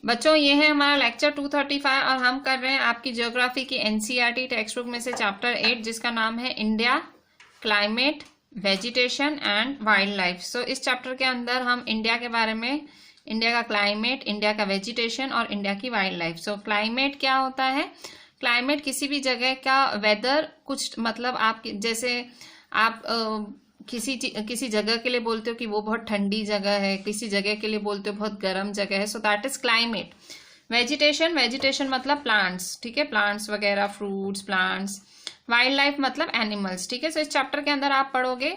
बच्चों ये है हमारा लेक्चर 235 और हम कर रहे हैं आपकी ज्योग्राफी की एनसीईआरटी टेक्स्ट बुक में से चैप्टर 8 जिसका नाम है India, climate, vegetation and wildlife. So इस चैप्टर के अंदर हम इंडिया के बारे में, इंडिया का क्लाइमेट, इंडिया का वेजिटेशन और इंडिया की वाइल्ड लाइफ। सो क्लाइमेट क्या होता है? क्लाइमेट किसी भी जगह का वेदर, कुछ मतलब आप जैसे आप किसी जगह के लिए बोलते हो कि वो बहुत ठंडी जगह है, किसी जगह के लिए बोलते हो बहुत गर्म जगह है। So that is climate. Vegetation, vegetation मतलब प्लांट्स, ठीक है, प्लांट्स वगैरह, फ्रूट्स, प्लांट्स। वाइल्ड लाइफ मतलब एनिमल्स, ठीक है। सो इस चैप्टर के अंदर आप पढ़ोगे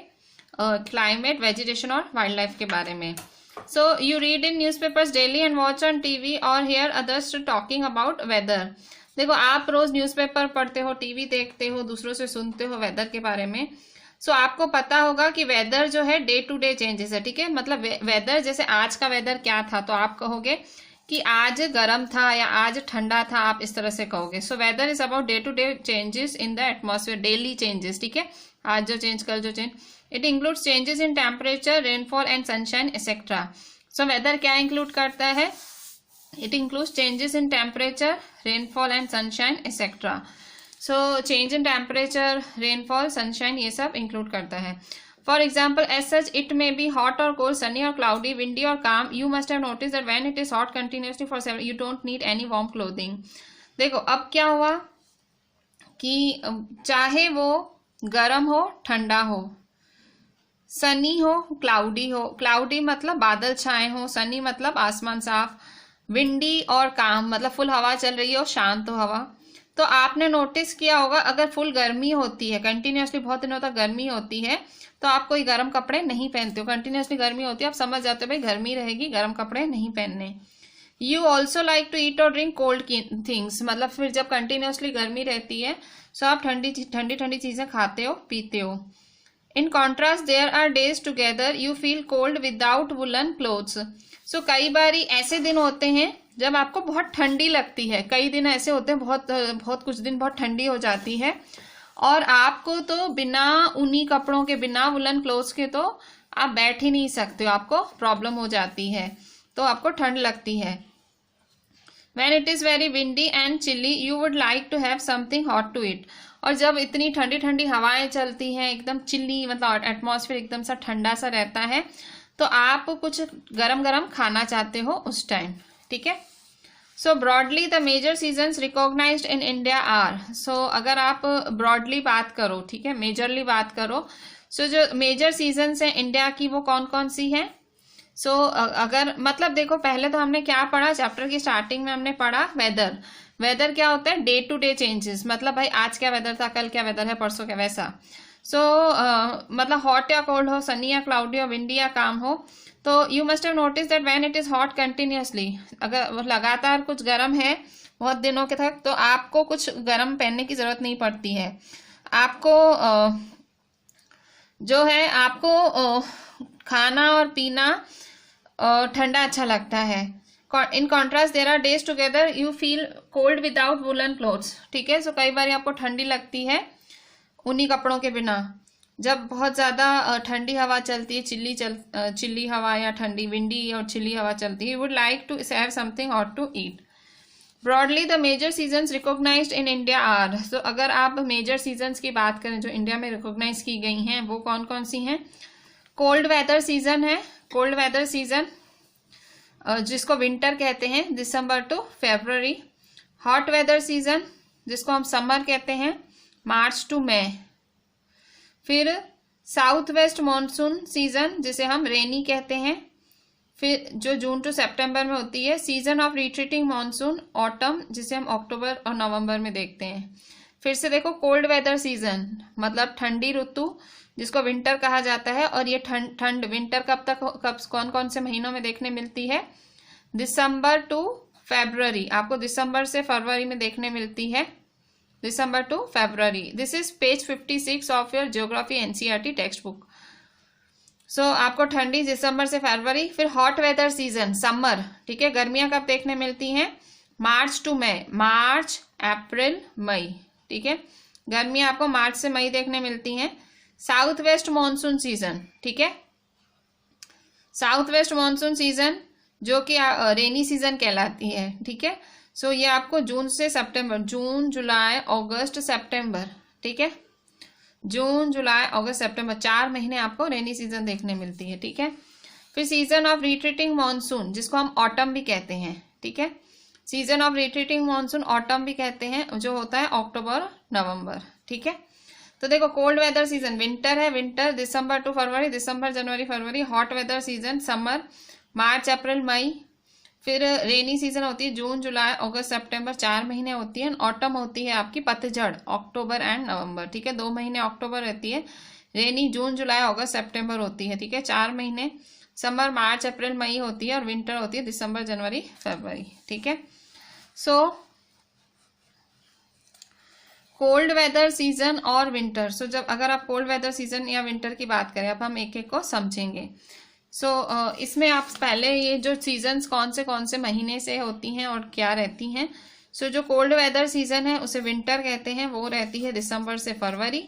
क्लाइमेट, वेजिटेशन और वाइल्ड लाइफ के बारे में। So you read in newspapers daily and watch on TV और hear others talking about weather. देखो आप रोज न्यूज़पेपर पढ़ते हो, टीवी देखते हो, दूसरों से सुनते हो वेदर के बारे में। सो आपको पता होगा कि वेदर जो है डे टू डे चेंजेस है, ठीक है। मतलब वेदर जैसे आज का वेदर क्या था तो आप कहोगे कि आज गर्म था या आज ठंडा था, आप इस तरह से कहोगे। So weather is about day to day changes in the atmosphere, daily changes, ठीक है। आज जो चेंज, कल जो change. It includes changes in temperature, rainfall and sunshine etcetera. So weather क्या इंक्लूड करता है? It includes changes in temperature, rainfall and sunshine etcetera. So change in temperature, rainfall, sunshine ये सब इंक्लूड करता है। For example as such it may be hot और cold, Sunny और cloudy, windy और काम। You must have notice that when it is hot continuously for seven you don't need any warm clothing. देखो अब क्या हुआ कि चाहे वो गर्म हो, ठंडा हो, सनी हो, क्लाउडी हो, क्लाउडी मतलब बादल छाए हो, सनी मतलब आसमान साफ, विंडी और काम मतलब फुल हवा चल रही हो, शांत हो हवा। तो आपने नोटिस किया होगा अगर फुल गर्मी होती है, कंटिन्यूसली बहुत दिनों तक गर्मी होती है, तो आप कोई गर्म कपड़े नहीं पहनते हो। कंटिन्यूसली गर्मी होती है, आप समझ जाते हो भाई गर्मी रहेगी, गर्म कपड़े नहीं पहनने। You also like to eat और ड्रिंक कोल्ड थिंग्स, मतलब फिर जब कंटिन्यूसली गर्मी रहती है सो आप ठंडी ठंडी चीजें खाते हो, पीते हो। In contrast there are days together you feel cold without woollen clothes. So कई बार ऐसे दिन होते हैं जब आपको बहुत ठंडी लगती है, कई दिन ऐसे होते हैं बहुत कुछ दिन बहुत ठंडी हो जाती है और आपको तो बिना ऊनी कपड़ों के, बिना वुलन क्लोथ्स के तो आप बैठ ही नहीं सकते हो, आपको प्रॉब्लम हो जाती है, तो आपको ठंड लगती है। When it is very windy and chilly, you would like to have something hot to eat. और जब इतनी ठंडी ठंडी हवाएं चलती हैं, एकदम चिल्ली मतलब एटमॉस्फेयर एकदम सा ठंडा सा रहता है, तो आप कुछ गरम गरम खाना चाहते हो उस टाइम, ठीक है। So broadly the major seasons recognised in India are. So अगर आप ब्रॉडली बात करो, ठीक है, मेजरली बात करो, सो जो मेजर सीजन्स हैं इंडिया की वो कौन कौन सी हैं? सो अगर मतलब देखो पहले तो हमने क्या पढ़ा, चैप्टर की स्टार्टिंग में हमने पढ़ा वेदर। वेदर क्या होता है? डे टू डे चेंजेस, मतलब भाई आज क्या वेदर था, कल क्या वेदर है, परसों क्या, वैसा। सो मतलब हॉट या कोल्ड हो, सनी या क्लाउडी हो, विंडी या काम हो। तो you must have notice that when it is hot continuously, अगर लगातार कुछ गर्म है बहुत दिनों के तक, तो आपको कुछ गर्म पहनने की जरूरत नहीं पड़ती है। आपको जो है आपको खाना और पीना ठंडा अच्छा लगता है। In contrast there are days together you feel cold without woollen clothes, ठीक है। सो कई बार आपको ठंडी लगती है ऊनी कपड़ों के बिना, जब बहुत ज्यादा ठंडी हवा चलती है, चिल्ली हवा या ठंडी विंडी और चिल्ली हवा चलती है, you would like to have something hot to eat. Broadly the major seasons recognised in India are. So अगर आप मेजर सीजन्स की बात करें जो इंडिया में रिकॉग्नाइज की गई हैं वो कौन कौन सी हैं? कोल्ड वेदर सीजन है, कोल्ड वेदर सीजन जिसको विंटर कहते हैं, December to February. Hot weather season जिसको हम समर कहते हैं, मार्च टू मई। फिर साउथ वेस्ट मॉनसून सीजन जिसे हम रेनी कहते हैं, फिर जो जून टू सितंबर में होती है। Season of retreating monsoon, autumn, जिसे हम अक्टूबर और नवंबर में देखते हैं। फिर से देखो कोल्ड वेदर सीजन मतलब ठंडी ऋतु जिसको विंटर कहा जाता है, और ये ठंड विंटर कब कौन कौन से महीनों में देखने मिलती है? दिसंबर टू फरवरी, आपको दिसंबर से फरवरी में देखने मिलती है, December to February. This is page 56 of your geography NCERT textbook. So आपको ठंडी दिसंबर से फरवरी। फिर हॉट वेदर सीजन समर, ठीक है, गर्मियां कब देखने मिलती हैं? मार्च टू मई, मार्च, अप्रैल, मई, ठीक है, गर्मियां आपको मार्च से मई देखने मिलती हैं। साउथ वेस्ट मॉनसून सीजन, ठीक है, साउथ वेस्ट मॉनसून सीजन जो कि रेनी सीजन कहलाती है, ठीक है। सो ये आपको जून से सितंबर, जून जुलाई अगस्त सितंबर, ठीक है, जून जुलाई अगस्त सितंबर 4 महीने आपको रेनी सीजन देखने मिलती है, ठीक है। फिर सीजन ऑफ रिट्रीटिंग मानसून, जिसको हम ऑटम भी कहते हैं, ठीक है, season of retreating monsoon autumn भी कहते हैं, जो होता है अक्टूबर नवंबर, ठीक है। तो देखो कोल्ड वेदर सीजन विंटर है, विंटर दिसंबर टू फरवरी, दिसंबर जनवरी फरवरी। Hot weather season summer March April May. फिर रेनी सीजन होती है जून जुलाई अगस्त सितंबर, 4 महीने होती है। ऑटम होती है आपकी पतझड़, अक्टूबर एंड नवंबर, ठीक है, 2 महीने अक्टूबर रहती है। रेनी जून जुलाई अगस्त सितंबर होती है, ठीक है, 4 महीने। समर मार्च अप्रैल मई होती है, और विंटर होती है दिसंबर जनवरी फरवरी, ठीक है। सो कोल्ड वेदर सीजन और विंटर। सो जब अगर आप कोल्ड वेदर सीजन या विंटर की बात करें, अब हम एक एक को समझेंगे। इसमें आप पहले ये जो सीजन्स कौन से महीने से होती हैं और क्या रहती हैं। जो कोल्ड वेदर सीजन है उसे विंटर कहते हैं, वो रहती है दिसंबर से फरवरी।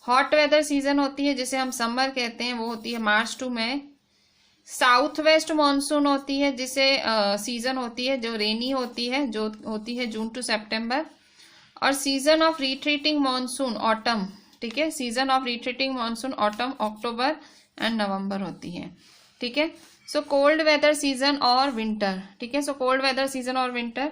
हॉट वेदर सीजन होती है जिसे हम समर कहते हैं, वो होती है मार्च टू मई। साउथ वेस्ट मानसून होती है जिसे सीजन होती है जो रेनी होती है, जो होती है जून टू सितंबर। और season of retreating monsoon autumn, ठीक है, season of retreating monsoon autumn October and November होती है, ठीक है। कोल्ड वेदर सीजन और विंटर, ठीक है। कोल्ड वेदर सीजन और winter.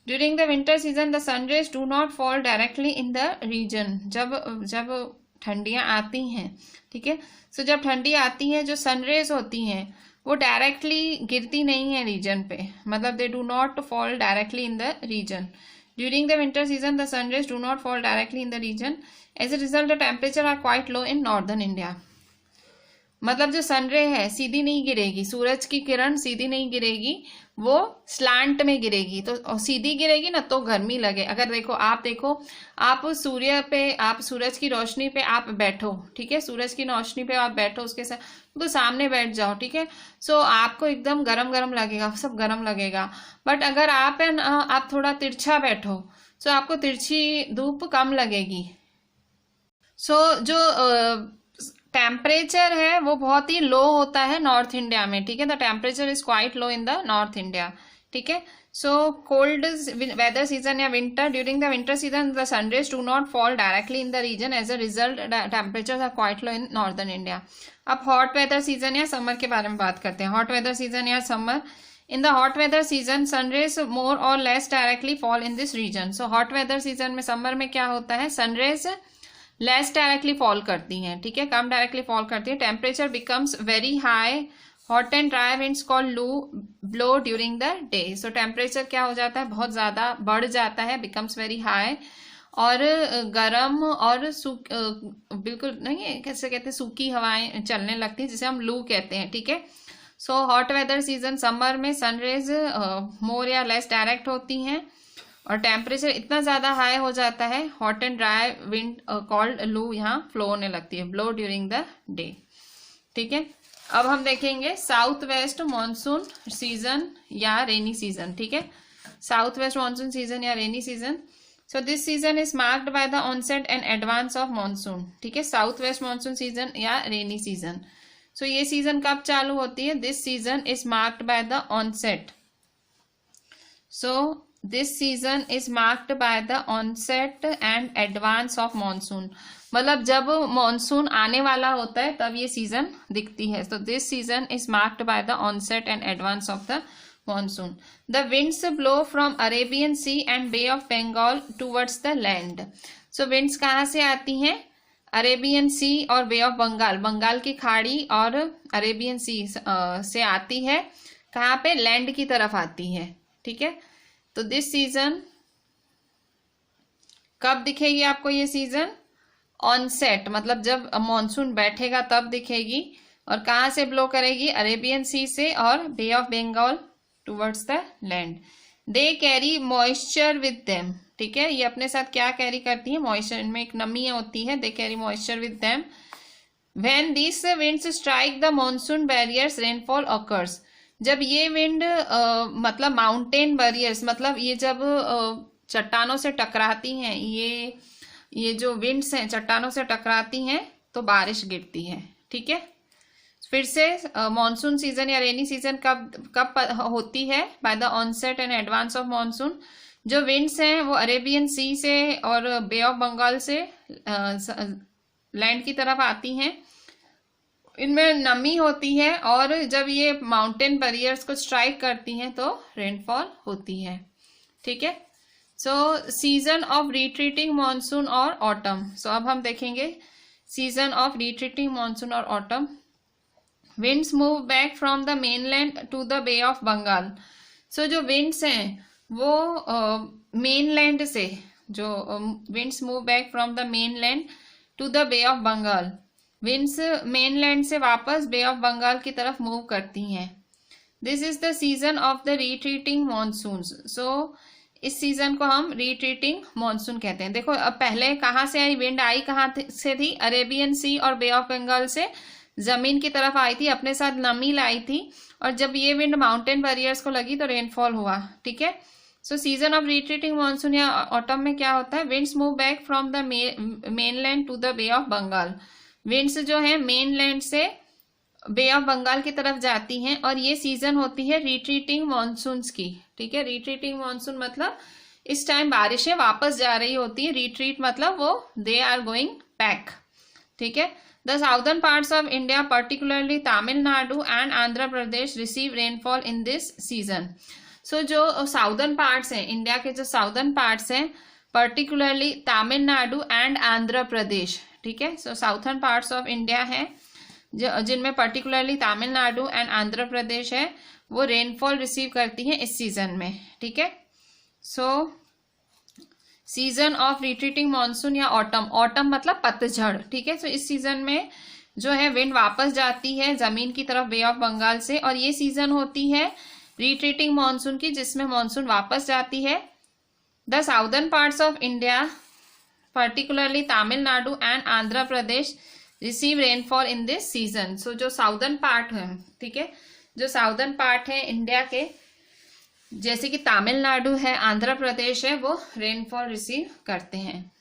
During the winter season the sunrays do not fall directly in the region. जब ठंडियां आती हैं, ठीक है, जब ठंडी आती है जो सनरेज होती हैं वो डायरेक्टली गिरती नहीं है रीजन पे, मतलब they do not fall directly in the region. During the winter season the sunrays do not fall directly in the region. As a result the temperature are quite low in northern India. मतलब जो सनरे है सीधी नहीं गिरेगी, सूरज की किरण सीधी नहीं गिरेगी, वो slant में गिरेगी। तो सीधी गिरेगी ना तो गर्मी लगे। अगर देखो आप सूर्य पे, आप सूरज की रोशनी पे आप बैठो, ठीक है, सूरज की रोशनी पे आप बैठो, उसके तो सामने बैठ जाओ, ठीक है, आपको एकदम गरम गरम लगेगा, सब गरम लगेगा। बट अगर आप थोड़ा तिरछा बैठो आपको तिरछी धूप कम लगेगी। जो टेम्परेचर है वो बहुत ही लो होता है नॉर्थ इंडिया में, ठीक है, the temperature is quite low in the north India, ठीक है। कोल्ड वेदर सीजन या winter. During the winter season the sunrays do not fall directly in the region, as a result temperature are quite low in northern India. अब hot weather season या summer के बारे में बात करते हैं। Hot weather season या summer. In the hot weather season sunrays more or less directly fall in this region. Hot weather season में, समर में क्या होता है, सनरेज लेस डायरेक्टली फॉल करती हैं, ठीक है, कम डायरेक्टली फॉल करती है। Temperature becomes very high, hot and dry winds called loo blow during the day. Temperature क्या हो जाता है, बहुत ज्यादा बढ़ जाता है, बिकम्स वेरी हाई, और गर्म और बिल्कुल नहीं, कैसे कहते हैं, सूखी हवाएं चलने लगती है, जिसे हम लू कहते हैं, ठीक है। हॉट वेदर सीजन समर में सनरेज मोर या लेस डायरेक्ट होती हैं, और टेम्परेचर इतना ज्यादा हाई हो जाता है, hot and dry wind called लू यहाँ फ्लो होने लगती है, ब्लो ड्यूरिंग द डे, ठीक है। अब हम देखेंगे साउथ वेस्ट मानसून सीजन या रेनी सीजन, ठीक है, साउथ वेस्ट मानसून सीजन या rainy season. This season is marked by the onset and advance of monsoon, ठीक है, साउथ वेस्ट मानसून सीजन या रेनी सीजन। ये सीजन कब चालू होती है, this season is marked by the onset. This season is marked by the onset and advance of monsoon, मतलब जब मानसून आने वाला होता है तब ये सीजन दिखती है। This season is marked by the onset and advance of the monsoon. The winds blow from Arabian sea and bay of Bengal towards the land. Winds कहाँ से आती हैं, अरेबियन सी और बे ऑफ बंगाल, बंगाल की खाड़ी और अरेबियन सी से आती है, कहाँ पे, लैंड की तरफ आती है, ठीक है। दिस सीजन कब दिखेगी आपको ये सीजन, ऑनसेट, मतलब जब मॉनसून बैठेगा तब दिखेगी, और कहाँ से ब्लो करेगी, अरेबियन सी से और bay of Bengal towards the land. They carry moisture with them, ठीक है, ये अपने साथ क्या कैरी करती है, मॉइस्चर, इनमें एक नमी होती है, दे carry moisture with them. When this winds strike the monsoon barriers rainfall occurs. जब ये विंड मतलब माउंटेन बैरियर्स, मतलब ये जब चट्टानों से टकराती हैं, ये जो विंड्स हैं चट्टानों से टकराती हैं तो बारिश गिरती है, ठीक है। फिर से मॉनसून सीजन या रेनी सीजन कब कब होती है? By the onset and advance of monsoon. जो विंड्स हैं वो अरेबियन सी से और बे ऑफ बंगाल से लैंड की तरफ आती हैं। इनमें नमी होती है और जब ये माउंटेन बैरियर्स को स्ट्राइक करती हैं तो रेनफॉल होती है। ठीक है, so season of retreating monsoon और ऑटम। सो अब हम देखेंगे सीजन ऑफ रिट्रीटिंग मॉनसून और autumn. Winds move back from the mainland to the bay of Bengal. So जो विंड्स हैं वो मेनलैंड से, जो winds move back from the mainland to the bay of Bengal, winds mainland से वापस बे ऑफ बंगाल की तरफ मूव करती हैं। This is the season of the retreating monsoon. So इस सीजन को हम रिट्रीटिंग मॉनसून कहते हैं। देखो अब पहले कहाँ से आई विंड, आई कहाँ से थी? अरेबियन सी और बे ऑफ बंगाल से जमीन की तरफ आई थी, अपने साथ नमी लाई थी, और जब ये विंड माउंटेन बैरियर्स को लगी तो रेनफॉल हुआ। ठीक है, so season of retreating monsoon या ऑटम में क्या होता है? Winds move back from the mainland to the bay of Bengal. Winds जो है मेनलैंड से बे ऑफ बंगाल की तरफ जाती हैं और ये सीजन होती है रिट्रीटिंग मॉनसून्स की। ठीक है, रिट्रीटिंग मॉनसून मतलब इस टाइम बारिशें वापस जा रही होती है। रिट्रीट मतलब वो दे आर गोइंग बैक। ठीक है, the southern parts of India particularly Tamil Nadu and Andhra Pradesh receive rainfall in this season. So जो साउदर्न पार्ट्स हैं, इंडिया के जो साउदर्न पार्ट्स हैं, पर्टिकुलरली तमिलनाडु एंड आंध्र प्रदेश। ठीक है, so southern parts of India है जिनमें पर्टिकुलरली तमिलनाडु एंड आंध्र प्रदेश है, वो रेनफॉल रिसीव करती हैं इस सीजन में। ठीक है, so season of retreating monsoon या ऑटम, ऑटम मतलब पतझड़। ठीक है, सो इस सीजन में जो है विंड वापस जाती है जमीन की तरफ बे ऑफ बंगाल से, और ये सीजन होती है रिट्रीटिंग मॉनसून की, जिसमें मॉनसून वापस जाती है। The southern parts of India particularly Tamil Nadu and Andhra Pradesh receive rainfall in this season. So जो साउदर्न पार्ट है, ठीक है, जो साउदर्न पार्ट है इंडिया के, जैसे कि तमिलनाडु है, आंध्र प्रदेश है, वो रेनफॉल रिसीव करते हैं।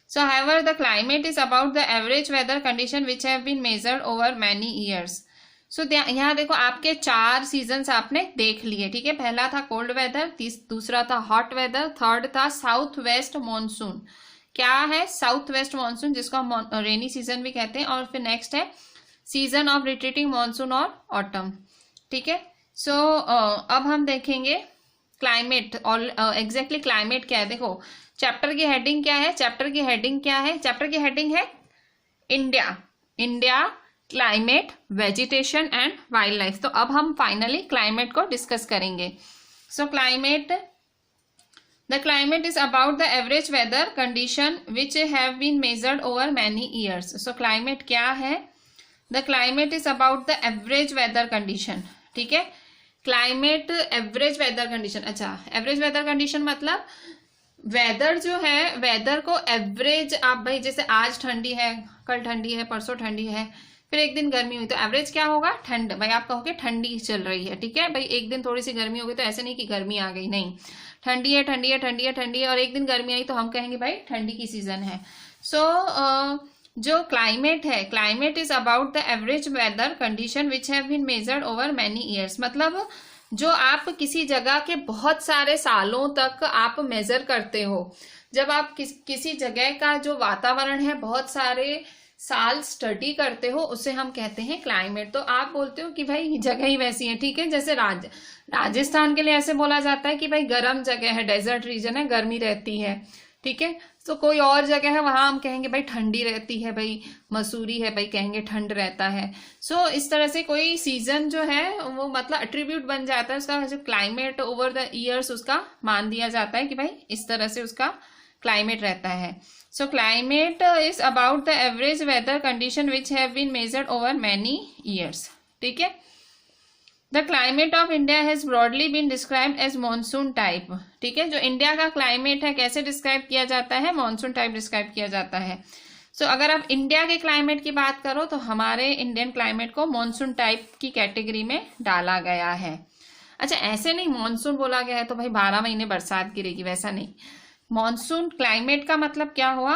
So however the climate is about the average weather condition which have been measured over many years. So यहाँ देखो आपके 4 सीजन्स आपने देख लिए। ठीक है, पहला था कोल्ड वेदर, दूसरा था हॉट वेदर, थर्ड था साउथ वेस्ट मानसून। क्या है साउथ वेस्ट मानसून, जिसको हम रेनी सीजन भी कहते हैं, और फिर नेक्स्ट है सीजन ऑफ रिट्रीटिंग मानसून और ऑटम। ठीक है, सो अब हम देखेंगे क्लाइमेट, और एग्जैक्टली क्लाइमेट क्या है। देखो चैप्टर की हेडिंग क्या है, चैप्टर की हेडिंग क्या है? चैप्टर की हेडिंग है India, India climate, vegetation and wild life. तो अब हम फाइनली क्लाइमेट को डिस्कस करेंगे। सो climate, the climate is about the average weather condition which have been measured over many years. So climate क्या है? The climate is about the average weather condition. ठीक है, climate average weather condition। अच्छा, average weather condition मतलब weather जो है, weather को average आप भाई, जैसे आज ठंडी है, कल ठंडी है, परसों ठंडी है, फिर एक दिन गर्मी हुई, तो एवरेज क्या होगा? ठंड। भाई आप कहोगे ठंडी चल रही है। ठीक है भाई, एक दिन थोड़ी सी गर्मी हो गई तो ऐसे नहीं कि गर्मी आ गई, नहीं, ठंडी है, ठंडी है, ठंडी है, ठंडी है, और एक दिन गर्मी आई तो हम कहेंगे भाई ठंडी की सीजन है। सो जो क्लाइमेट है, climate is about the average weather condition which have been measured over many years. मतलब जो आप किसी जगह के बहुत सारे सालों तक आप मेजर करते हो, जब आप किसी जगह का जो वातावरण है बहुत सारे साल स्टडी करते हो, उसे हम कहते हैं क्लाइमेट। तो आप बोलते हो कि भाई जगह ही वैसी है। ठीक है, जैसे राजस्थान के लिए ऐसे बोला जाता है कि भाई गर्म जगह है, डेजर्ट रीजन है, गर्मी रहती है। ठीक है, तो कोई और जगह है वहां हम कहेंगे भाई ठंडी रहती है, भाई मसूरी है, भाई कहेंगे ठंड रहता है। सो इस तरह से कोई सीजन जो है वो मतलब एट्रीब्यूट बन जाता है उसका, जो क्लाइमेट ओवर द ईयर्स उसका मान दिया जाता है कि भाई इस तरह से उसका क्लाइमेट रहता है। So climate is about the average weather condition which have been measured over many years. ठीक है, the climate of India has broadly been described as monsoon type. ठीक है, जो इंडिया का क्लाइमेट है कैसे डिस्क्राइब किया जाता है? मॉनसून टाइप डिस्क्राइब किया जाता है। सो अगर आप इंडिया के क्लाइमेट की बात करो तो हमारे इंडियन क्लाइमेट को मॉनसून टाइप की कैटेगरी में डाला गया है। अच्छा, ऐसे नहीं मॉनसून बोला गया है तो भाई 12 महीने बरसात गिरेगी, वैसा नहीं। मॉनसून क्लाइमेट का मतलब क्या हुआ?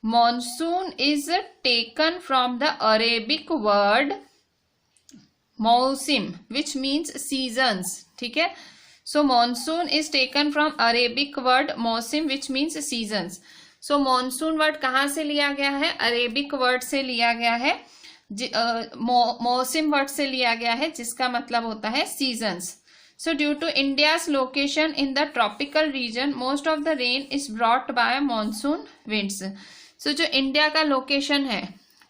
Monsoon is taken from the Arabic word mausam which means seasons, ठीक है। So monsoon is taken from Arabic word mausam which means seasons. So monsoon word कहाँ से लिया गया है? अरेबिक वर्ड से लिया गया है, मौसम वर्ड से लिया गया है, जिसका मतलब होता है seasons. So due to India's location in the tropical region, most of the rain is brought by monsoon winds. So जो इंडिया का लोकेशन है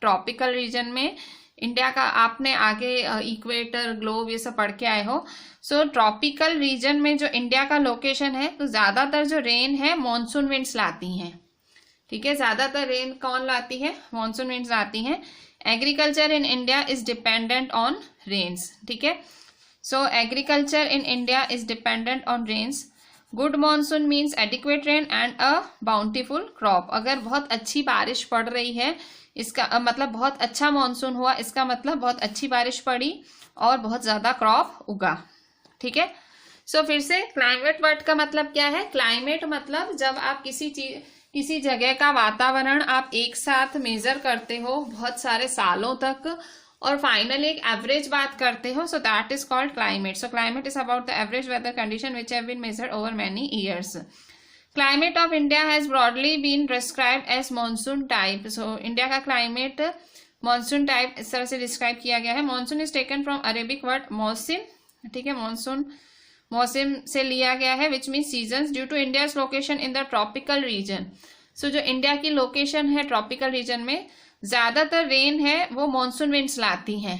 ट्रॉपिकल रीजन में, इंडिया का आपने आगे इक्वेटर ग्लोब ये सब पढ़ के आए हो। सो ट्रॉपिकल रीजन में जो इंडिया का लोकेशन है, तो ज्यादातर जो रेन है मॉनसून विंड्स लाती हैं, ठीक है। ज्यादातर रेन कौन लाती है? मॉनसून विंड्स लाती हैं। Agriculture in India is dependent on rains, ठीक है। So agriculture in India is dependent on rains. Good monsoon means adequate rain and a bountiful crop. अगर बहुत अच्छी बारिश पड़ रही है, इसका मतलब बहुत अच्छा मॉनसून हुआ, इसका मतलब बहुत अच्छी बारिश पड़ी और बहुत ज्यादा क्रॉप उगा, ठीक है। सो फिर से क्लाइमेट वर्ड का मतलब क्या है? क्लाइमेट मतलब जब आप किसी जगह का वातावरण आप एक साथ मेजर करते हो बहुत सारे सालों तक और फाइनली एक एवरेज बात करते हो, so that is called climate. So climate is about the average weather condition which have been measured over many years. Climate of India has broadly been described as monsoon type. So India का climate monsoon type इस तरह से describe किया गया है। Monsoon is taken from Arabic word mausam, ठीक है। मौसम से लिया गया है which mean season due to India's location in the tropical region. So जो इंडिया की लोकेशन है ट्रॉपिकल रीजन में, ज्यादातर रेन है वो मॉनसून विंड्स लाती हैं।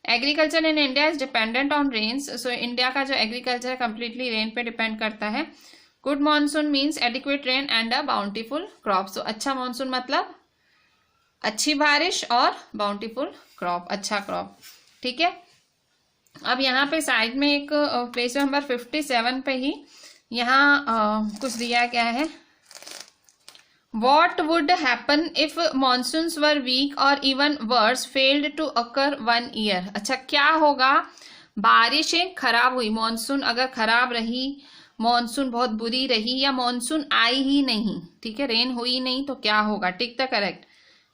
Agriculture in India is dependent on rains. So India का जो एग्रीकल्चर कंप्लीटली रेन पे डिपेंड करता है। Good monsoon means adequate rain and a bountiful crop. So अच्छा मॉनसून मतलब अच्छी बारिश और बाउंटीफुल क्रॉप, अच्छा क्रॉप, ठीक है। अब यहाँ पे साइड में एक पेज नंबर 57 पे ही यहाँ कुछ दिया गया है। What would happen if monsoons were weak or even worse failed to occur one year? अच्छा, क्या होगा बारिशें खराब हुई, मॉनसून अगर खराब रही, मॉनसून बहुत बुरी रही या मॉनसून आई ही नहीं, ठीक है, रेन हुई नहीं, तो क्या होगा? Tick the correct.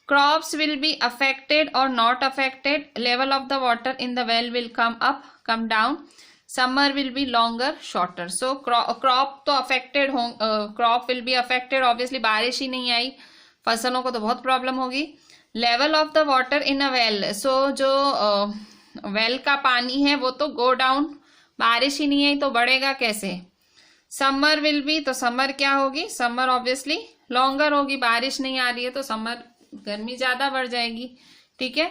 Crops will be affected or not affected. Level of the water in the well will come up, come down. Summer will be longer, shorter. So crop तो affected हो, crop will be affected. Obviously बारिश ही नहीं आई, फसलों को तो बहुत problem होगी। Level of the water in a well. So जो well का पानी है वो तो go down, बारिश ही नहीं आई तो बढ़ेगा कैसे? Summer will be, तो summer क्या होगी? Summer obviously longer होगी, बारिश नहीं आ रही है तो summer गर्मी ज्यादा बढ़ जाएगी, ठीक है।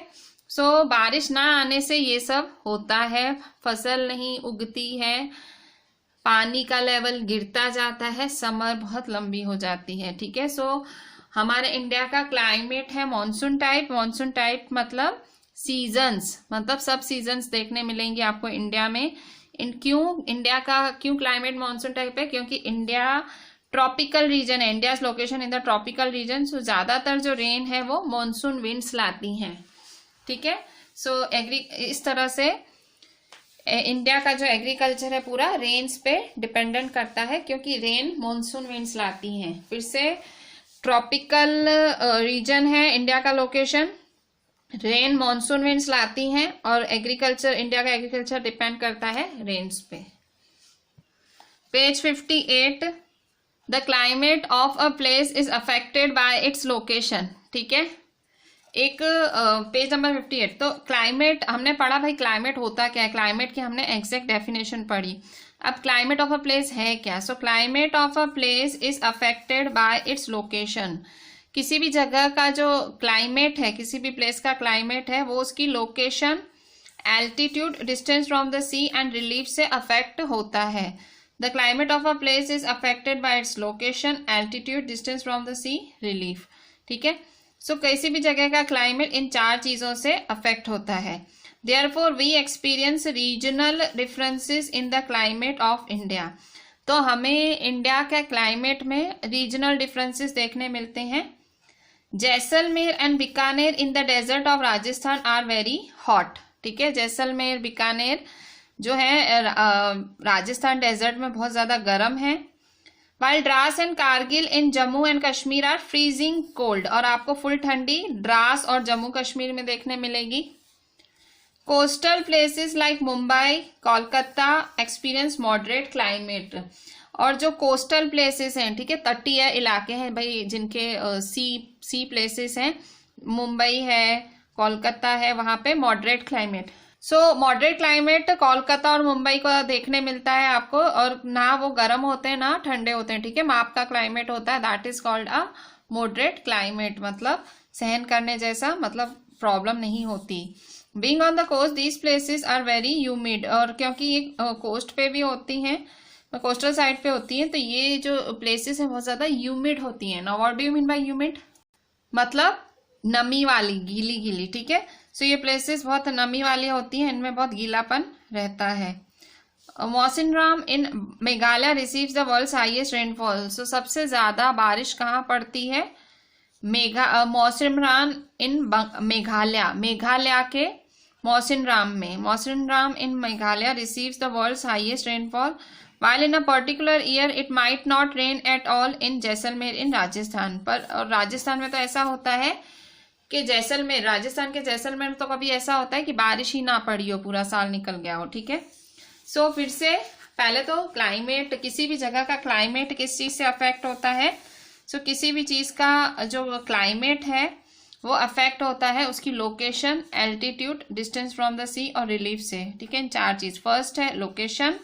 सो बारिश ना आने से ये सब होता है, फसल नहीं उगती है, पानी का लेवल गिरता जाता है, समर बहुत लंबी हो जाती है, ठीक है। सो हमारे इंडिया का क्लाइमेट है मॉनसून टाइप। मॉनसून टाइप मतलब सीजन्स, मतलब सब सीजन्स देखने मिलेंगे आपको इंडिया में। क्यों क्लाइमेट मॉनसून टाइप है? क्योंकि इंडिया ट्रॉपिकल रीजन है, India's location in the tropical region. So ज्यादातर जो रेन है वो मॉनसून विंड्स लाती हैं, ठीक है। सो इस तरह से इंडिया का जो एग्रीकल्चर है पूरा रेन्स पे डिपेंडेंट करता है, क्योंकि रेन मॉनसून विंड्स लाती हैं। फिर से ट्रॉपिकल रीजन है इंडिया का लोकेशन, रेन मॉनसून विंड्स लाती हैं और एग्रीकल्चर, इंडिया का एग्रीकल्चर डिपेंड करता है रेन्स पे। Page 58, the climate of a place is affected by its location, ठीक है। एक पेज नंबर 58। तो क्लाइमेट हमने पढ़ा, भाई क्लाइमेट होता क्या है, क्लाइमेट की हमने एग्जैक्ट डेफिनेशन पढ़ी। अब क्लाइमेट ऑफ अ प्लेस है क्या? सो climate of a place is affected by its location. किसी भी जगह का जो क्लाइमेट है, किसी भी प्लेस का क्लाइमेट है, वो उसकी location, altitude, distance from the sea and relief से अफेक्ट होता है। The climate of a place is affected by its location, altitude, distance from the sea, relief, ठीक है। सो किसी भी जगह का क्लाइमेट इन चार चीजों से अफेक्ट होता है। Therefore we experience regional differences in the climate of India. तो हमें इंडिया के क्लाइमेट में रीजनल डिफरेंसेस देखने मिलते हैं। Jaisalmer and Bikaner in the desert of Rajasthan are very hot, ठीक है। जैसलमेर, बीकानेर जो है राजस्थान डेजर्ट में बहुत ज्यादा गर्म है। While Dras and Kargil in Jammu and Kashmir are freezing cold, और आपको फुल ठंडी द्रास और जम्मू कश्मीर में देखने मिलेगी। Coastal places like Mumbai, Kolkata experience moderate climate. और जो कोस्टल प्लेसेस हैं, ठीक है, तटीय इलाके हैं भाई, जिनके सी प्लेसेस हैं, मुंबई है, कोलकाता है, वहां पे मॉडरेट क्लाइमेट। सो मॉडरेट क्लाइमेट कोलकाता और मुंबई को देखने मिलता है आपको, और ना वो गर्म होते हैं ना ठंडे होते हैं, ठीक है, माप का क्लाइमेट होता है, that is called a moderate climate, मतलब सहन करने जैसा, मतलब प्रॉब्लम नहीं होती। Being on the coast these places are very humid, और क्योंकि ये कोस्ट पे भी होती हैं, कोस्टल साइड पे होती हैं, तो ये जो प्लेसेस हैं बहुत ज्यादा ह्यूमिड होती हैं। Now what do you mean by humid? मतलब नमी वाली, गीली गीली, ठीक है। सो ये प्लेसेस बहुत नमी वाली होती हैं, इनमें बहुत गीलापन रहता है। Mawsynram in Meghalaya receives the world's highest rainfall. So सबसे ज्यादा बारिश कहाँ पड़ती है? मौसिनराम इन मेघालय के मौसिनराम में, Mawsynram in Meghalaya receives the world's highest rainfall, while in a particular year it might not rain at all in Jaisalmer in Rajasthan. पर और राजस्थान में तो ऐसा होता है कि जैसलमेर, राजस्थान के जैसलमेर तो कभी ऐसा होता है कि बारिश ही ना पड़ी हो, पूरा साल निकल गया हो, ठीक है। सो फिर से पहले तो क्लाइमेट, किसी भी जगह का क्लाइमेट किस चीज से अफेक्ट होता है? सो किसी भी चीज का जो क्लाइमेट है वो अफेक्ट होता है उसकी location, altitude, distance from the sea और रिलीफ से, ठीक है। चार चीज, फर्स्ट है लोकेशन,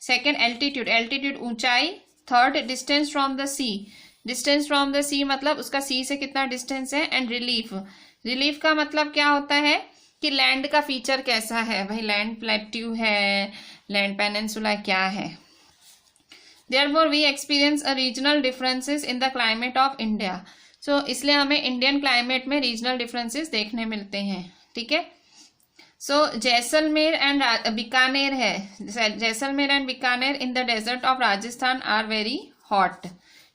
सेकेंड एल्टीट्यूड, एल्टीट्यूड ऊंचाई, third distance from the sea, distance from the sea मतलब उसका सी से कितना डिस्टेंस है, एंड रिलीफ, रिलीफ का मतलब क्या होता है कि लैंड का फीचर कैसा है भाई, लैंड प्लेट्यू है, लैंड पेनिनसुला क्या है। Therefore we experience a regional differences in the climate of India. So इसलिए हमें इंडियन क्लाइमेट में रीजनल डिफरेंसेस देखने मिलते हैं, ठीक है। सो जैसलमेर एंड बीकानेर है, Jaisalmer and Bikaner in the desert of Rajasthan are very hot,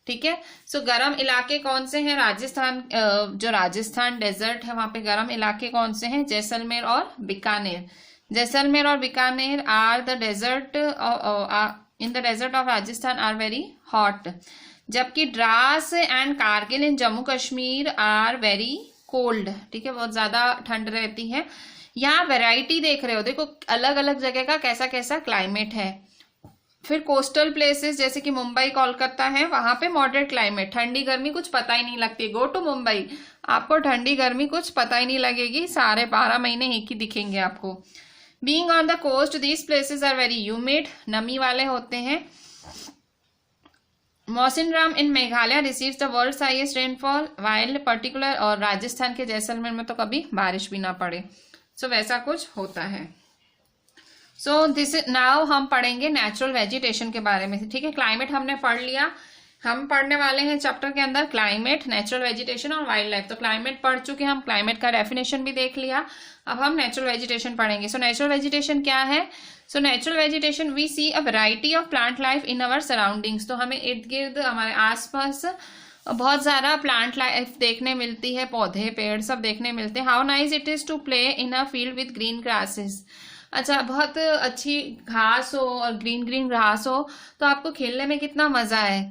ठीक है। सो गर्म इलाके कौन से हैं? राजस्थान, जो राजस्थान डेजर्ट है वहां पे गर्म इलाके कौन से हैं? जैसलमेर और बीकानेर। जैसलमेर और Bikaner are the desert in the desert of Rajasthan are very hot, जबकि Dras and Kargil in Jammu Kashmir are very cold, ठीक है, बहुत ज्यादा ठंड रहती है। यहाँ वैरायटी देख रहे हो, देखो अलग अलग जगह का कैसा कैसा क्लाइमेट है। फिर कोस्टल प्लेसेस जैसे कि मुंबई, कोलकाता है, वहां पे मॉडरेट क्लाइमेट, ठंडी गर्मी कुछ पता ही नहीं लगती। गो टू मुंबई, आपको ठंडी गर्मी कुछ पता ही नहीं लगेगी, सारे 12 महीने एक ही दिखेंगे आपको। Being on the coast these places are very humid, नमी वाले होते हैं। Mawsynram in Meghalaya receives the world's highest rainfall, while particular, और राजस्थान के जैसलमेर में तो कभी बारिश भी ना पड़े। सो वैसा कुछ होता है। सो दिस नाउ हम पढ़ेंगे नेचुरल वेजिटेशन के बारे में, ठीक है। क्लाइमेट हमने पढ़ लिया, हम पढ़ने वाले हैं चैप्टर के अंदर क्लाइमेट, नेचुरल वेजिटेशन और वाइल्ड लाइफ। तो क्लाइमेट पढ़ चुके, हम क्लाइमेट का डेफिनेशन भी देख लिया, अब हम नेचुरल वेजिटेशन पढ़ेंगे। सो नेचुरल वेजिटेशन क्या है? So natural vegetation we see a variety of plant life in our surroundings. तो हमें इर्द गिर्द, हमारे आसपास बहुत सारा प्लांट लाइफ देखने मिलती है, पौधे पेड़ सब देखने मिलते हैं। How nice it is to play in a field with green grasses. अच्छा, बहुत अच्छी घास हो और ग्रीन ग्रीन घास हो तो आपको खेलने में कितना मजा है।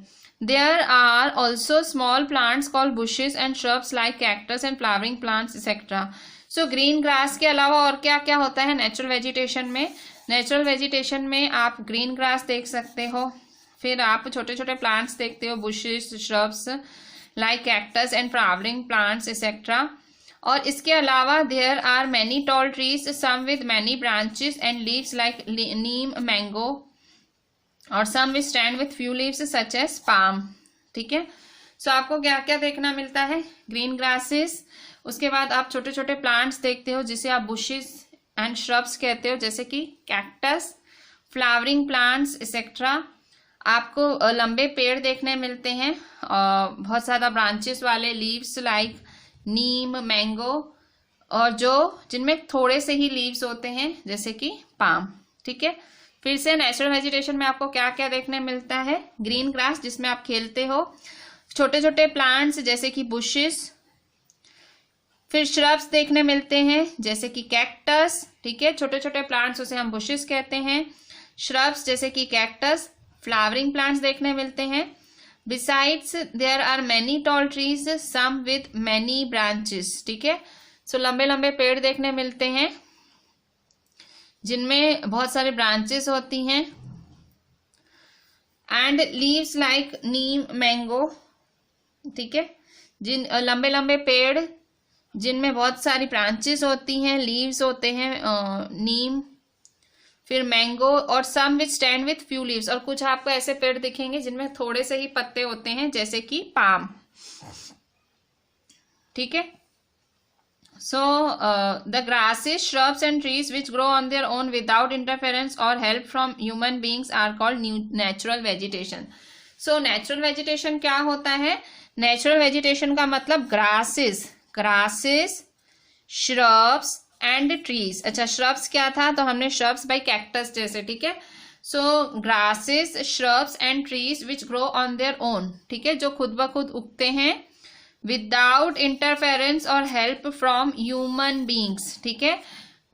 There are also small plants called bushes and shrubs like cactus and flowering plants etcetera. So green grass के अलावा और क्या क्या होता है नेचुरल वेजिटेशन में? नेचुरल वेजिटेशन में आप ग्रीन ग्रास देख सकते हो, फिर आप छोटे छोटे प्लांट्स देखते हो, bushes, shrubs like cactus and flowering plants etcetera. और इसके अलावा there are many tall trees, some with many branches and leaves like neem, mango, और some with stand with few leaves such as palm, ठीक है। सो आपको क्या क्या देखना मिलता है? ग्रीन ग्रासेस, उसके बाद आप छोटे छोटे प्लांट्स देखते हो जिसे आप बुशेस एंड श्रब्स कहते हो, जैसे कि कैक्टस, फ्लावरिंग प्लांट्स एक्सेट्रा। आपको लंबे पेड़ देखने मिलते हैं और बहुत ज्यादा ब्रांचेस वाले, लीव्स लाइक नीम, मैंगो, और जो जिनमें थोड़े से ही लीव्स होते हैं जैसे कि पाम, ठीक है। फिर से नेचुरल वेजिटेशन में आपको क्या क्या देखने मिलता है? ग्रीन ग्रास जिसमें आप खेलते हो, छोटे छोटे प्लांट्स जैसे कि बुशेस, फिर श्रब्स देखने मिलते हैं जैसे कि कैक्टस, ठीक है, छोटे छोटे प्लांट्स उसे हम बुशेस कहते हैं। श्रब्स जैसे कि कैक्टस, फ्लावरिंग प्लांट्स देखने मिलते हैं। Besides there are many tall trees, some with many branches, ठीक है। सो लंबे लंबे पेड़ देखने मिलते हैं। जिनमें बहुत सारे ब्रांचेस होती हैं। And leaves like neem, mango, ठीक है, जिन लंबे लंबे पेड़ जिनमें बहुत सारी ब्रांचेस होती हैं, लीव्स होते हैं, नीम, फिर मैंगो, और some which stand with few leaves, और कुछ आपको ऐसे पेड़ दिखेंगे जिनमें थोड़े से ही पत्ते होते हैं, जैसे कि पाम, ठीक है। So the grasses, shrubs and trees which grow on their own without interference or help from human beings are called natural vegetation. So natural vegetation क्या होता है? Natural vegetation का मतलब grasses, shrubs and trees. अच्छा, shrubs क्या था? तो हमने shrubs by cactus जैसे, ठीक है। So grasses, shrubs and trees which grow on their own, ठीक है, जो खुद ब खुद उगते हैं विदाउट इंटरफेरेंस और हेल्प फ्रॉम ह्यूमन बींग्स, ठीक है।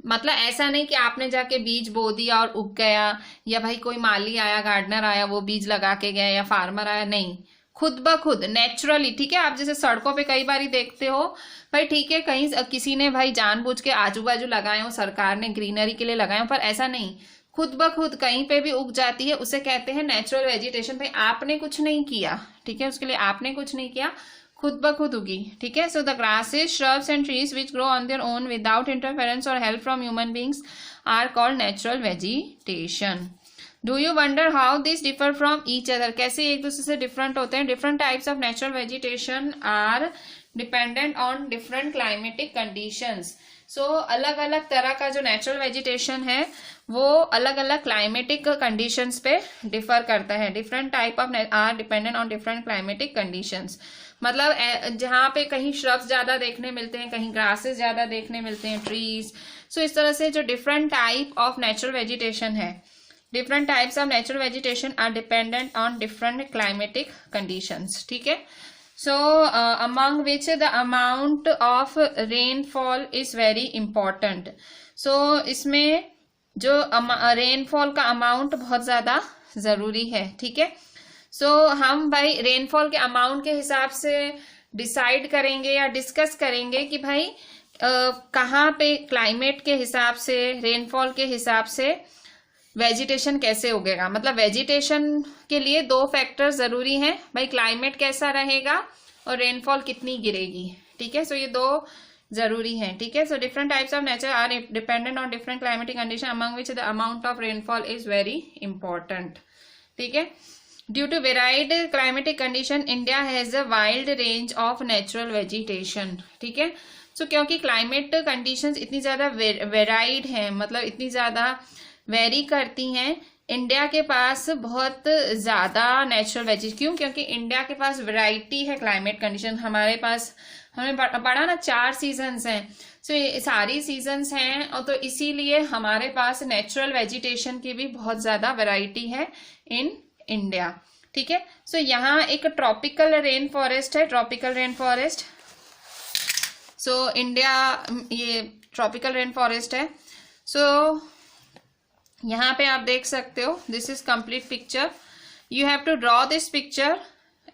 मतलब ऐसा नहीं कि आपने जाके बीज बो दिया और उग गया, या भाई कोई माली आया, गार्डनर आया, वो बीज लगा के गया, या फार्मर आया, नहीं, खुद ब खुद नेचुरली, ठीक है। आप जैसे सड़कों पे कई बार देखते हो भाई, ठीक है, कहीं किसी ने भाई जानबूझ के आजू बाजू लगाए हो, सरकार ने ग्रीनरी के लिए लगाए हो, पर ऐसा नहीं, खुद ब खुद कहीं पे भी उग जाती है, उसे कहते हैं नेचुरल वेजिटेशन। भाई आपने कुछ नहीं किया, ठीक है, उसके लिए आपने कुछ नहीं किया, खुद ब खुद उगी, ठीक है। So the grasses, shrubs and trees which grow on their own without interference or help from human beings are called natural vegetation. Do you wonder how these differ from each other? कैसे एक दूसरे से different होते हैं? Different types of natural vegetation are dependent on different climatic conditions. सो अलग अलग तरह का जो नेचुरल वेजिटेशन है वो अलग अलग क्लाइमेटिक कंडीशंस पे डिफर करता है। Different type of are dependent on different climatic conditions. मतलब जहाँ पे कहीं श्रब्स ज्यादा देखने मिलते हैं, कहीं ग्रासेस ज्यादा देखने मिलते हैं, ट्रीज। सो इस तरह से जो different type of natural vegetation है, different types of natural vegetation are dependent on different climatic conditions, ठीक है। So among which the amount of rainfall is very important. So इसमें जो रेनफॉल का अमाउंट बहुत ज़्यादा ज़रूरी है, ठीक है। सो हम भाई रेनफॉल के अमाउंट के हिसाब से डिसाइड करेंगे या डिस्कस करेंगे कि भाई कहाँ पे क्लाइमेट के हिसाब से, रेनफॉल के हिसाब से वेजिटेशन कैसे उगेगा। मतलब वेजिटेशन के लिए दो फैक्टर जरूरी हैं भाई, क्लाइमेट कैसा रहेगा और रेनफॉल कितनी गिरेगी, ठीक है। सो ये दो जरूरी हैं, ठीक है। So different types of nature are dependent on different climatic condition among which the amount of rainfall is very important, ठीक है। Due to varied climatic condition India has a wild range of natural vegetation, ठीक है। सो क्योंकि climate conditions इतनी ज्यादा varied हैं, मतलब इतनी ज्यादा वेरी करती हैं, इंडिया के पास बहुत ज्यादा नेचुरल वेजिटेशन। क्यों? क्योंकि इंडिया के पास वैरायटी है क्लाइमेट कंडीशन। हमारे पास, हमें पढ़ा ना, 4 सीजन्स हैं। सो ये सारी सीजन्स हैं, और तो इसीलिए हमारे पास नेचुरल वेजिटेशन की भी बहुत ज्यादा वैरायटी है इन इंडिया, ठीक है। सो यहाँ एक ट्रॉपिकल रेन फॉरेस्ट है, tropical rain forest. So India ये ट्रॉपिकल रेन फॉरेस्ट है। सो यहाँ पे आप देख सकते हो, this is complete picture. You have to draw this picture,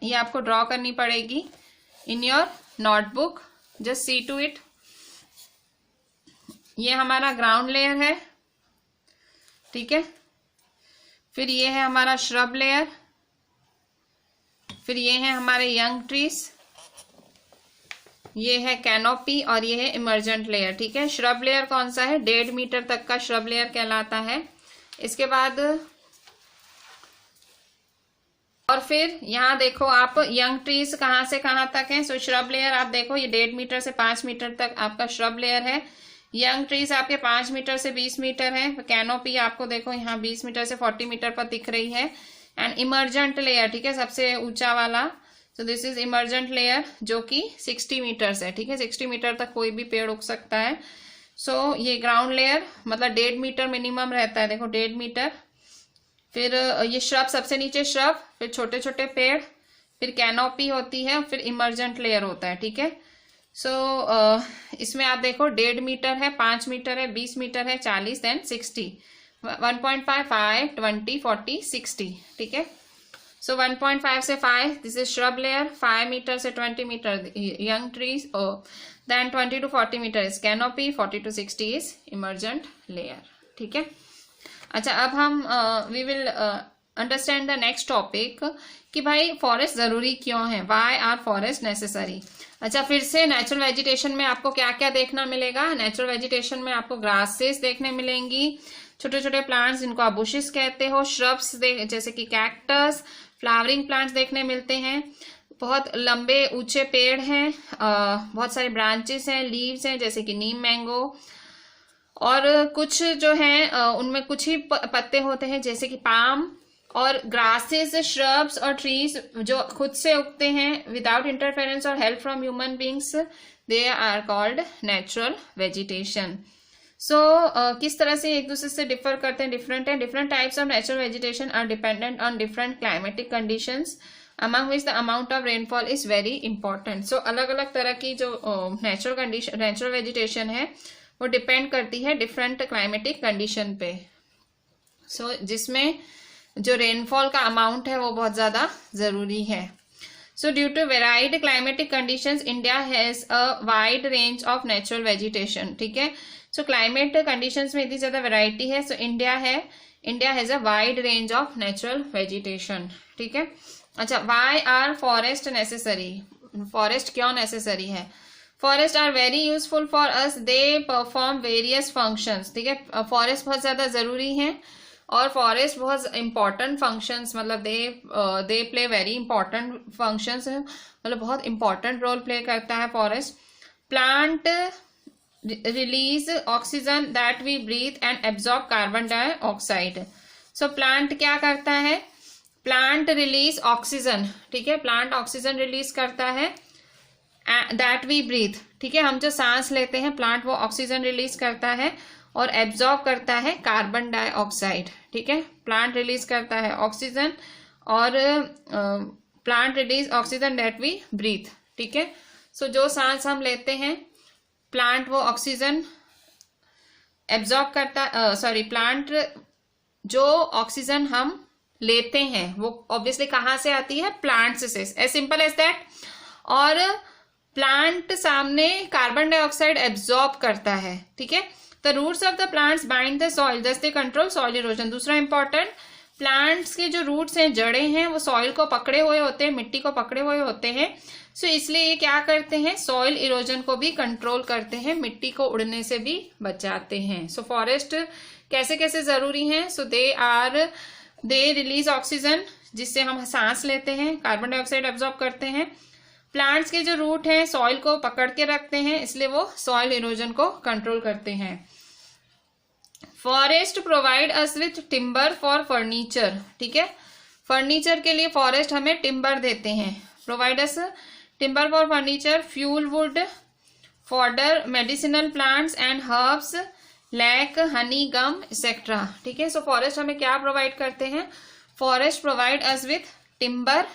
ये आपको ड्रॉ करनी पड़ेगी in your notebook, just see to it. ये हमारा ग्राउंड लेयर है, ठीक है। फिर ये है हमारा श्रब लेयर, फिर ये है हमारे यंग ट्रीज, ये है कैनोपी, और ये है इमर्जेंट लेयर, ठीक है। श्रब लेयर कौन सा है? 1.5 मीटर तक का श्रब लेयर कहलाता है। इसके बाद और फिर यहाँ देखो आप, यंग ट्रीज कहाँ से कहाँ तक है। सो श्रब लेयर आप देखो, ये 1.5 मीटर से 5 मीटर तक आपका श्रब लेयर है। यंग ट्रीज आपके 5 मीटर से 20 मीटर है। कैनोपी आपको देखो यहाँ 20 मीटर से 40 मीटर पर दिख रही है। एंड इमर्जेंट लेयर, ठीक है, सबसे ऊंचा वाला। So this is emergent layer, जो कि 60 मीटर्स है, ठीक है। 60 मीटर तक कोई भी पेड़ उग सकता है। सो ये ग्राउंड लेयर मतलब 1.5 मीटर मिनिमम रहता है, देखो 1.5 मीटर। फिर ये श्रब, सबसे नीचे श्रब, फिर छोटे छोटे पेड़, फिर कैनोपी होती है, फिर इमर्जेंट लेयर होता है, ठीक है। सो इसमें आप देखो 1.5 मीटर है, 5 मीटर है, 20 मीटर है, 40 एंड 60, 1.5, 5, 20, 40, 60, ठीक है। सो 1.5 से 5 this is shrub layer, 5 metre से 20 metre young trees, then 20 to 40 metre is canopy, 40 to 60 is emergent layer. ठीक है। अच्छा, अब हम we will understand the next topic कि भाई फॉरेस्ट जरूरी क्यों है, वाई आर फॉरेस्ट नेसेसरी। अच्छा, फिर से नेचुरल वेजिटेशन में आपको क्या क्या देखना मिलेगा। नेचुरल वेजिटेशन में आपको ग्रासेस देखने मिलेंगी, छोटे छोटे प्लांट्स जिनको आप बुशेस कहते हो, श्रब्स जैसे कि कैक्टस, फ्लावरिंग प्लांट्स देखने मिलते हैं, बहुत लंबे ऊंचे पेड़ हैं, बहुत सारे ब्रांचेस हैं, लीव्स हैं जैसे कि नीम, मैंगो, और कुछ जो हैं उनमें कुछ ही पत्ते होते हैं जैसे कि पाम, और ग्रासेस, श्रब्स और ट्रीज जो खुद से उगते हैं विदाउट इंटरफेरेंस और help from human beings, they are called natural vegetation. So किस तरह से एक दूसरे से डिफर करते हैं, डिफरेंट है। Different types of natural vegetation are dependent on different climatic conditions among which the amount of rainfall is very important. So अलग अलग तरह की जो नेचुरल वेजिटेशन है वो डिपेंड करती है डिफरेंट क्लाइमेटिक कंडीशन पे। सो जिसमें जो रेनफॉल का अमाउंट है वो बहुत ज़्यादा ज़रूरी है। So due to varied climatic conditions India has a wide range of natural vegetation. ठीक है, सो क्लाइमेट कंडीशंस में इतनी ज़्यादा वेराइटी है, so India has a wide range of natural vegetation. ठीक है। अच्छा, why are forest necessary, forest क्यों नेसेसरी है। Forest are very useful for us, they perform various functions. ठीक है, फॉरेस्ट बहुत ज़्यादा ज़रूरी है और फॉरेस्ट बहुत इंपॉर्टेंट फंक्शंस, मतलब they play very important functions, मतलब बहुत इंपॉर्टेंट रोल प्ले करता है forest. Plant release oxygen that we breathe and absorb carbon dioxide. So plant क्या करता है, प्लांट रिलीज ऑक्सीजन। ठीक है, प्लांट ऑक्सीजन रिलीज करता है दैट वी ब्रीथ। ठीक है, हम जो सांस लेते हैं प्लांट वो ऑक्सीजन रिलीज करता है और एब्जॉर्ब करता है कार्बन डाइऑक्साइड। ठीक है, प्लांट रिलीज करता है ऑक्सीजन और plant release oxygen that we breathe. ठीक है, सो जो सांस हम लेते हैं प्लांट वो ऑक्सीजन एब्जॉर्ब करता, प्लांट जो ऑक्सीजन हम लेते हैं वो ऑब्वियसली कहाँ से आती है, प्लांट्स से, एज सिंपल एज दैट। और प्लांट सामने कार्बन डाइऑक्साइड एब्जॉर्ब करता है। ठीक है, the roots of the plants bind the soil, thus they control soil erosion. दूसरा इंपॉर्टेंट, प्लांट्स के जो रूट्स हैं, जड़ें हैं, वो सॉइल को पकड़े हुए होते हैं, मिट्टी को पकड़े हुए होते हैं। सो इसलिए ये क्या करते हैं, सॉइल इरोजन को भी कंट्रोल करते हैं, मिट्टी को उड़ने से भी बचाते हैं। सो फॉरेस्ट कैसे कैसे जरूरी हैं, सो दे रिलीज ऑक्सीजन जिससे हम सांस लेते हैं, कार्बन डाइऑक्साइड एब्जॉर्ब करते हैं। प्लांट्स के जो रूट हैं सॉइल को पकड़ के रखते हैं, इसलिए वो सॉइल इरोजन को कंट्रोल करते हैं। Forest provide us with timber for furniture. ठीक है, फर्नीचर के लिए फॉरेस्ट हमें टिम्बर देते हैं, provide us timber for furniture, fuel wood, fodder, medicinal plants and herbs, lac, honey, gum etcetera. ठीक है, सो फॉरेस्ट हमें क्या प्रोवाइड करते हैं, forest provide us with timber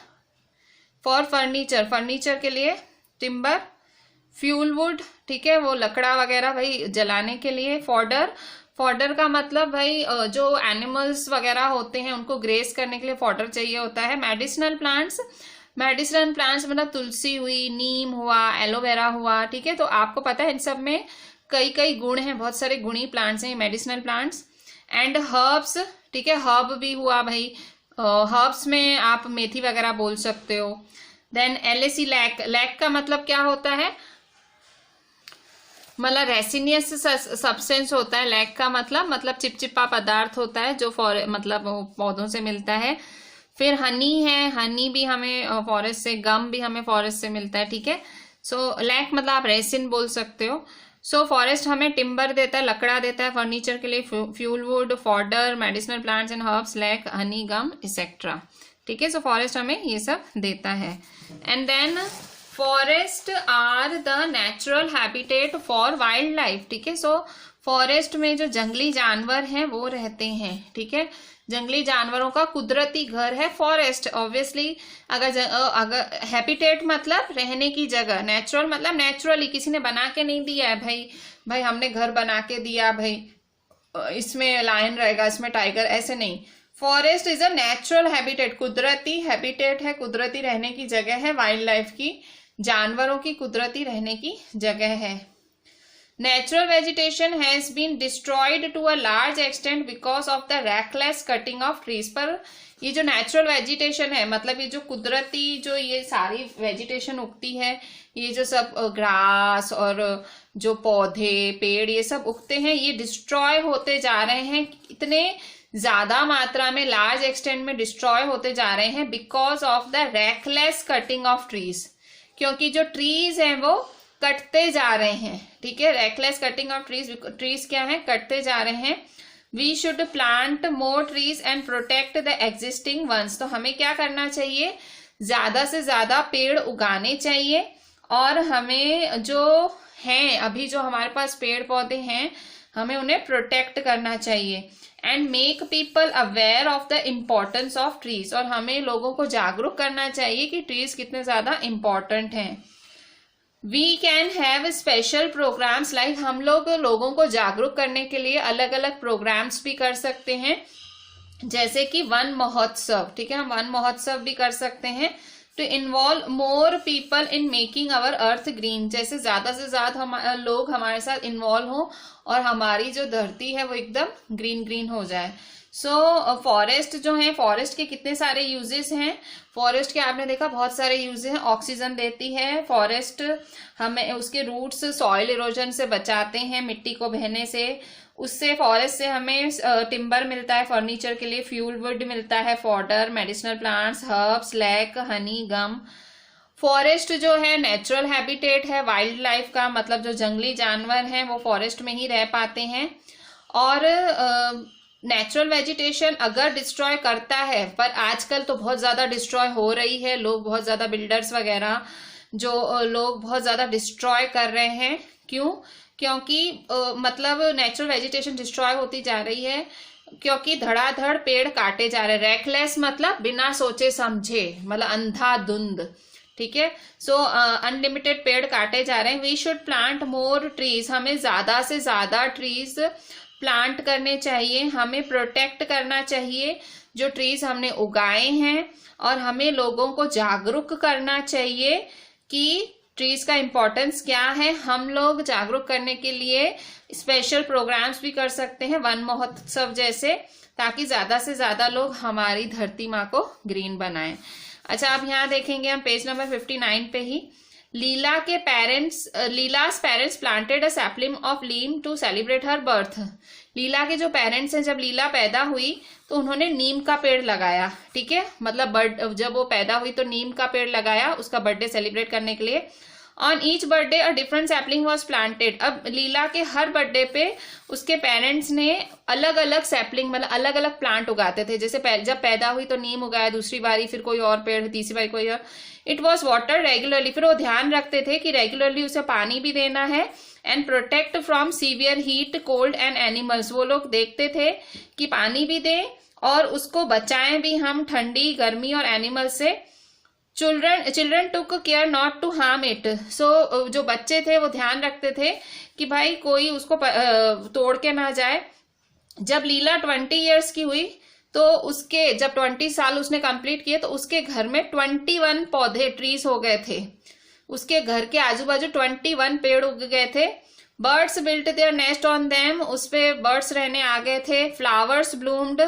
for furniture, furniture के लिए टिम्बर, फ्यूल वुड, ठीक है, वो लकड़ा वगैरह भाई जलाने के लिए, फॉडर, फॉडर का मतलब भाई जो एनिमल्स वगैरह होते हैं उनको ग्रेस करने के लिए फॉडर चाहिए होता है। मेडिसिनल प्लांट्स, मेडिसिनल प्लांट्स मतलब तुलसी हुई, नीम हुआ, एलोवेरा हुआ। ठीक है, तो आपको पता है इन सब में कई कई गुण हैं, बहुत सारे गुणी प्लांट्स हैं मेडिसिनल प्लांट्स। एंड हर्ब्स, ठीक है, हर्ब भी हुआ भाई, हर्ब्स में आप मेथी वगैरह बोल सकते हो। देन LAC, लैक, लैक का मतलब क्या होता है, मतलब रेसिनियस सब्सटेंस होता है। लैक का मतलब चिपचिपा पदार्थ होता है जो मतलब पौधों से मिलता है। फिर हनी है, हनी भी हमें फॉरेस्ट से, गम भी हमें फॉरेस्ट से मिलता है। ठीक है, सो लैक मतलब आप रेसिन बोल सकते हो। सो फॉरेस्ट हमें टिम्बर देता है, लकड़ा देता है फर्नीचर के लिए, fuel wood, fodder, medicinal plants and herbs, lac, honey, gum etcetera. ठीक है, सो फॉरेस्ट हमें ये सब देता है। And then forest are the natural habitat for wildlife. ठीक है, सो फॉरेस्ट में जो जंगली जानवर हैं वो रहते हैं। ठीक है, जंगली जानवरों का कुदरती घर है फॉरेस्ट। ऑब्वियसली अगर हैबिटेट मतलब रहने की जगह, नेचुरल मतलब नेचुरली, किसी ने बना के नहीं दिया है भाई हमने घर बना के दिया, भाई इसमें लायन रहेगा, इसमें टाइगर, ऐसे नहीं। Forest is a natural habitat, कुदरती हैबिटेट है, कुदरती रहने की जगह है, वाइल्ड लाइफ की, जानवरों की कुदरती रहने की जगह है। Natural vegetation has been destroyed to a large extent because of the reckless cutting of trees. पर ये जो नेचुरल वेजिटेशन है, मतलब ये जो कुदरती जो ये सारी वेजिटेशन उगती है, ये जो सब ग्रास और जो पौधे पेड़ ये सब उगते हैं, ये डिस्ट्रॉय होते जा रहे हैं, इतने ज्यादा मात्रा में लार्ज एक्सटेंट में डिस्ट्रॉय होते जा रहे हैं because of the reckless cutting of trees, क्योंकि जो ट्रीज हैं वो कटते जा रहे हैं। ठीक है, reckless cutting of trees, trees क्या है, कटते जा रहे हैं। We should plant more trees and protect the existing ones. तो हमें क्या करना चाहिए, ज्यादा से ज्यादा पेड़ उगाने चाहिए और हमें जो हैं अभी जो हमारे पास पेड़ पौधे हैं हमें उन्हें प्रोटेक्ट करना चाहिए। And make people aware of the importance of trees, और हमें लोगों को जागरूक करना चाहिए कि ट्रीज कितने ज्यादा इम्पोर्टेंट हैं। We can have special programmes like, हम लोग लोगों को जागरूक करने के लिए अलग अलग प्रोग्राम्स भी कर सकते हैं, जैसे कि वन महोत्सव। ठीक है, हम वन महोत्सव भी कर सकते हैं। To involve more people in making our earth green, जैसे ज्यादा से ज्यादा लोग हमारे साथ इन्वॉल्व हों और हमारी जो धरती है वो एकदम ग्रीन ग्रीन हो जाए। सो फॉरेस्ट जो है, फॉरेस्ट के कितने सारे यूजेस हैं, फॉरेस्ट के आपने देखा बहुत सारे यूजेस हैं। ऑक्सीजन देती है फॉरेस्ट, हमें उसके रूट्स सॉइल इरोजन से बचाते हैं, मिट्टी को बहने से, उससे फॉरेस्ट से हमें टिम्बर मिलता है फर्नीचर के लिए, फ्यूल वुड मिलता है, fodder, medicinal plants, herbs, lac, honey, gum. Forest जो है नेचुरल हैबिटेट है वाइल्ड लाइफ का, मतलब जो जंगली जानवर हैं वो फॉरेस्ट में ही रह पाते हैं। और नेचुरल वेजिटेशन अगर डिस्ट्रॉय करता है, पर आजकल तो बहुत ज्यादा डिस्ट्रॉय हो रही है, लोग बहुत ज्यादा बिल्डर्स वगैरह जो लोग बहुत ज्यादा डिस्ट्रॉय कर रहे हैं। क्यों? क्योंकि मतलब नेचुरल वेजिटेशन डिस्ट्रॉय होती जा रही है क्योंकि धड़ाधड़ पेड़ काटे जा रहे हैं। रेकलेस मतलब बिना सोचे समझे, मतलब अंधाधुंध। ठीक है, सो अनलिमिटेड पेड़ काटे जा रहे हैं। We should plant more trees, हमें ज्यादा से ज्यादा ट्रीज प्लांट करने चाहिए, हमें प्रोटेक्ट करना चाहिए जो ट्रीज हमने उगाए हैं, और हमें लोगों को जागरूक करना चाहिए कि ट्रीज का इम्पोर्टेंस क्या है। हम लोग जागरूक करने के लिए स्पेशल प्रोग्राम्स भी कर सकते हैं वन महोत्सव जैसे, ताकि ज्यादा से ज्यादा लोग हमारी धरती माँ को ग्रीन बनाएं। अच्छा, अब यहाँ देखेंगे हम पेज नंबर 59 पे ही, Leela's parents planted a sapling of neem to celebrate her birth. Leela के जो पेरेंट्स हैं, जब लीला पैदा हुई तो उन्होंने नीम का पेड़ लगाया। ठीक है, मतलब जब वो पैदा हुई तो नीम का पेड़ लगाया उसका बर्थडे सेलिब्रेट करने के लिए। On each birthday a different sapling was planted. अब लीला के हर बर्थडे पे उसके पेरेंट्स ने अलग अलग सैपलिंग, मतलब अलग अलग प्लांट उगाते थे। जैसे जब पैदा हुई तो नीम उगाया, दूसरी बारी फिर कोई और पेड़, तीसरी बारी कोई और। इट वॉज वाटर रेगुलरली, फिर वो ध्यान रखते थे कि रेगुलरली उसे पानी भी देना है। And protect from severe heat, cold and animals, वो लोग देखते थे कि पानी भी दें और उसको बचाएं भी हम ठंडी, गर्मी और एनिमल से। Children took care not to harm it. So जो बच्चे थे वो ध्यान रखते थे कि भाई कोई उसको तोड़ के ना जाए। जब लीला 20 ईयर्स की हुई तो उसके, जब 20 साल उसने कंप्लीट किए तो उसके घर में 21 पौधे, ट्रीज हो गए थे। उसके घर के आजू बाजू 21 पेड़ उग गए थे। Birds built there nest on them, उस पे बर्ड्स रहने आ गए थे। फ्लावर्स ब्लूम्ड,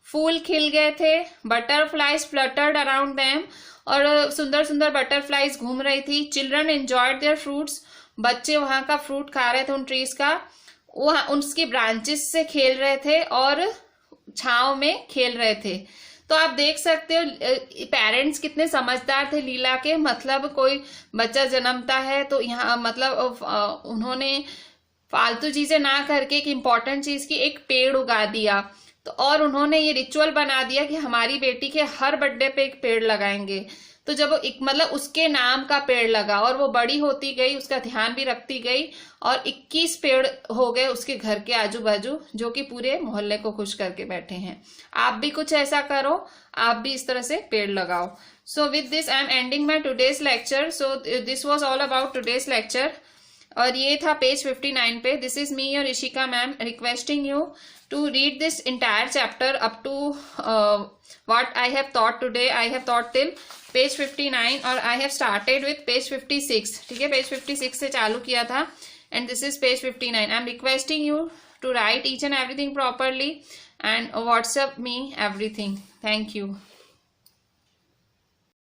फूल खिल गए थे। बटरफ्लाइज फ्लटर्ड अराउंड देम, और सुंदर सुंदर बटरफ्लाइज घूम रही थी। चिल्ड्रन एंजॉयड देयर फ्रूट्स, बच्चे वहां का फ्रूट खा रहे थे उन ट्रीज का, वहां उसकी ब्रांचेस से खेल रहे थे और छांव में खेल रहे थे। तो आप देख सकते हो पेरेंट्स कितने समझदार थे लीला के। मतलब कोई बच्चा जन्मता है तो यहाँ मतलब उन्होंने फालतू चीजें ना करके एक इम्पॉर्टेंट चीज की एक पेड़ उगा दिया। तो और उन्होंने ये रिचुअल बना दिया कि हमारी बेटी के हर बर्थडे पे एक पेड़ लगाएंगे। तो जब वो मतलब उसके नाम का पेड़ लगा और वो बड़ी होती गई, उसका ध्यान भी रखती गई, और 21 पेड़ हो गए उसके घर के आजू बाजू, जो कि पूरे मोहल्ले को खुश करके बैठे हैं। आप भी कुछ ऐसा करो, आप भी इस तरह से पेड़ लगाओ। So with this I am ending my today's lecture. So this was all about today's lecture, और ये था पेज 59 पे। This is me your Rishika ma'am requesting you to read this entire chapter up to what I have taught today. I have taught till page 59 और I have started with page 56. ठीक है, page 56 से चालू किया था and this is page 59. I'm requesting you to write each and everything properly and WhatsApp me everything. Thank you.